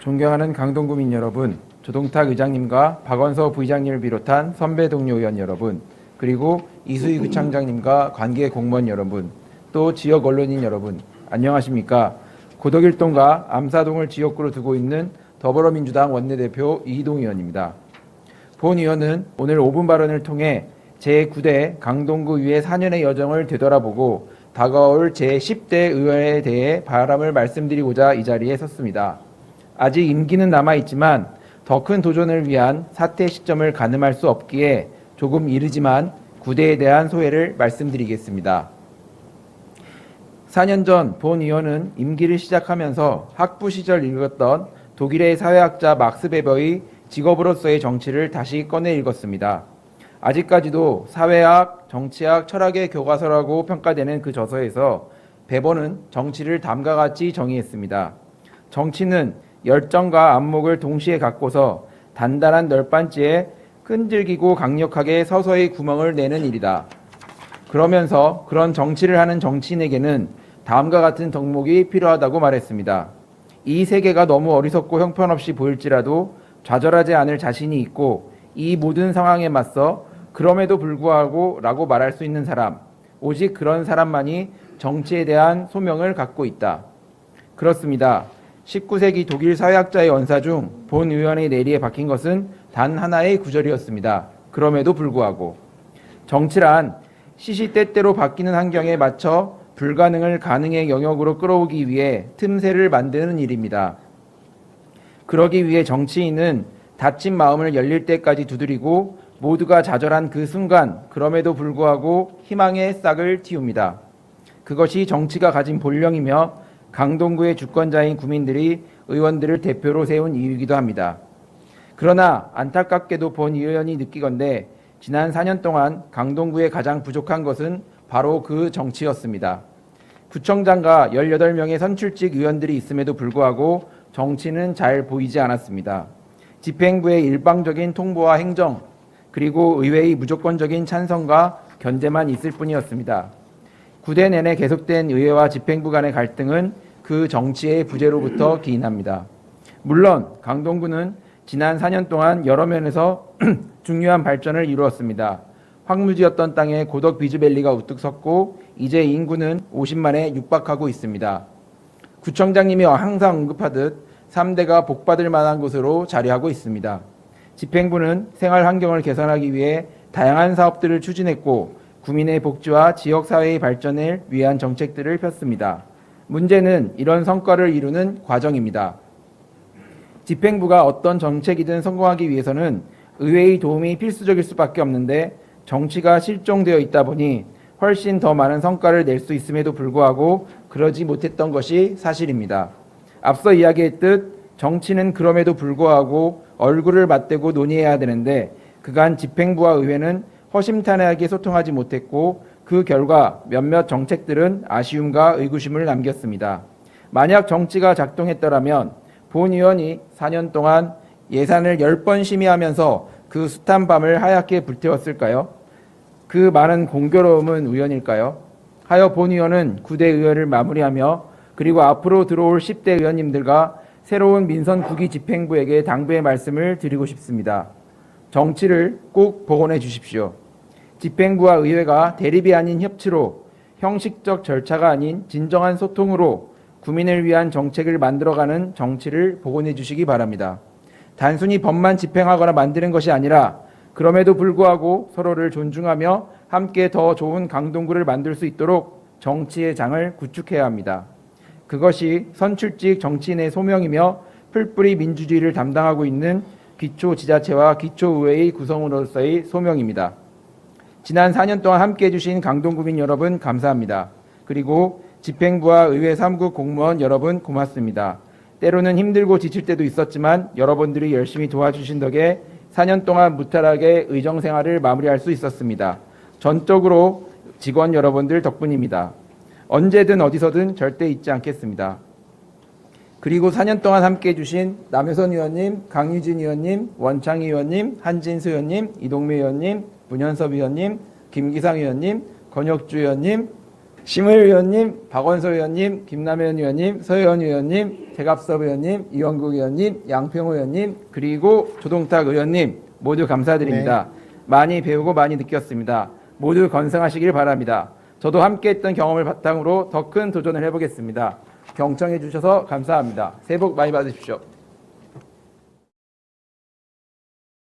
존경하는 강동구민 여러분, 조동탁 의장님과 박원서 부의장님을 비롯한 선배 동료 의원 여러분, 그리고 이수희 구청장님과 관계 공무원 여러분, 또 지역 언론인 여러분, 안녕하십니까? 고덕일동과 암사동을 지역구로 두고 있는 더불어민주당 원내대표 이희동 의원입니다. 본 의원은 오늘 5분 발언을 통해 제9대 강동구 의회 4년의 여정을 되돌아보고 다가올 제10대 의회에 대해 바람을 말씀드리고자 이 자리에 섰습니다. 아직 임기는 남아있지만 더 큰 도전을 위한 사퇴 시점을 가늠할 수 없기에 조금 이르지만 9대에 대한 소회를 말씀드리겠습니다. 4년 전 본 의원은 임기를 시작하면서 학부 시절 읽었던 독일의 사회학자 막스 베버의 직업으로서의 정치를 다시 꺼내 읽었습니다. 아직까지도 사회학, 정치학, 철학의 교과서라고 평가되는 그 저서에서 베버는 정치를 다음과 같이 정의했습니다. 정치는 열정과 안목을 동시에 갖고서 단단한 널빤지에 끈질기고 강력하게 서서히 구멍을 내는 일이다. 그러면서 그런 정치를 하는 정치인에게는 다음과 같은 덕목이 필요하다고 말했습니다. 이 세계가 너무 어리석고 형편없이 보일지라도 좌절하지 않을 자신이 있고 이 모든 상황에 맞서 그럼에도 불구하고 라고 말할 수 있는 사람, 오직 그런 사람만이 정치에 대한 소명을 갖고 있다. 그렇습니다. 19세기 독일 사회학자의 언사 중 본 의원의 내리에 박힌 것은 단 하나의 구절이었습니다. 그럼에도 불구하고. 정치란 시시때때로 바뀌는 환경에 맞춰 불가능을 가능의 영역으로 끌어오기 위해 틈새를 만드는 일입니다. 그러기 위해 정치인은 닫힌 마음을 열릴 때까지 두드리고 모두가 좌절한 그 순간 그럼에도 불구하고 희망의 싹을 틔웁니다. 그것이 정치가 가진 본령이며 강동구의 주권자인 구민들이 의원들을 대표로 세운 이유이기도 합니다. 그러나 안타깝게도 본 의원이 느끼건대 지난 4년 동안 강동구에 가장 부족한 것은 바로 그 정치였습니다. 구청장과 18명의 선출직 의원들이 있음에도 불구하고 정치는 잘 보이지 않았습니다. 집행부의 일방적인 통보와 행정, 그리고 의회의 무조건적인 찬성과 견제만 있을 뿐이었습니다. 9대 내내 계속된 의회와 집행부 간의 갈등은 그 정치의 부재로부터 기인합니다. 물론 강동구는 지난 4년 동안 여러 면에서 중요한 발전을 이루었습니다. 황무지였던 땅에 고덕 비즈밸리가 우뚝 섰고 이제 인구는 50만에 육박하고 있습니다. 구청장님이 항상 언급하듯 3대가 복받을 만한 곳으로 자리하고 있습니다. 집행부는 생활 환경을 개선하기 위해 다양한 사업들을 추진했고 구민의 복지와 지역사회의 발전을 위한 정책들을 폈습니다. 문제는 이런 성과를 이루는 과정입니다. 집행부가 어떤 정책이든 성공하기 위해서는 의회의 도움이 필수적일 수밖에 없는데 정치가 실종되어 있다 보니 훨씬 더 많은 성과를 낼 수 있음에도 불구하고 그러지 못했던 것이 사실입니다. 앞서 이야기했듯 정치는 그럼에도 불구하고 얼굴을 맞대고 논의해야 되는데 그간 집행부와 의회는 허심탄회하게 소통하지 못했고 그 결과 몇몇 정책들은 아쉬움과 의구심을 남겼습니다. 만약 정치가 작동했더라면 본 의원이 4년 동안 예산을 10번 심의하면서 그 숱한 밤을 하얗게 불태웠을까요? 그 많은 공교로움은 우연일까요? 하여 본 의원은 9대 의회를 마무리하며 그리고 앞으로 들어올 10대 의원님들과 새로운 민선 9기 집행부에게 당부의 말씀을 드리고 싶습니다. 정치를 꼭 복원해 주십시오. 집행부와 의회가 대립이 아닌 협치로 형식적 절차가 아닌 진정한 소통으로 구민을 위한 정책을 만들어가는 정치를 복원해 주시기 바랍니다. 단순히 법만 집행하거나 만드는 것이 아니라 그럼에도 불구하고 서로를 존중하며 함께 더 좋은 강동구를 만들 수 있도록 정치의 장을 구축해야 합니다. 그것이 선출직 정치인의 소명이며 풀뿌리 민주주의를 담당하고 있는 기초지자체와 기초의회의 구성으로서의 소명입니다. 지난 4년 동안 함께해 주신 강동구민 여러분 감사합니다. 그리고 집행부와 의회 3국 공무원 여러분 고맙습니다. 때로는 힘들고 지칠 때도 있었지만 여러분들이 열심히 도와주신 덕에 4년 동안 무탈하게 의정생활을 마무리할 수 있었습니다. 전적으로 직원 여러분들 덕분입니다. 언제든 어디서든 절대 잊지 않겠습니다. 그리고 4년 동안 함께해 주신 남효선 의원님, 강유진 의원님, 원창희 의원님, 한진수 의원님, 이동미 의원님, 문현섭 의원님, 김기상 의원님, 권혁주 의원님, 심을 의원님, 박원서 의원님, 김남현 의원님, 서혜원 의원님, 재갑섭 의원님, 이원국 의원님, 양평호 의원님, 그리고 조동탁 의원님 모두 감사드립니다. 많이 배우고 많이 느꼈습니다. 모두 건승하시길 바랍니다. 저도 함께했던 경험을 바탕으로 더 큰 도전을 해보겠습니다. 경청해 주셔서 감사합니다. 새해 복 많이 받으십시오.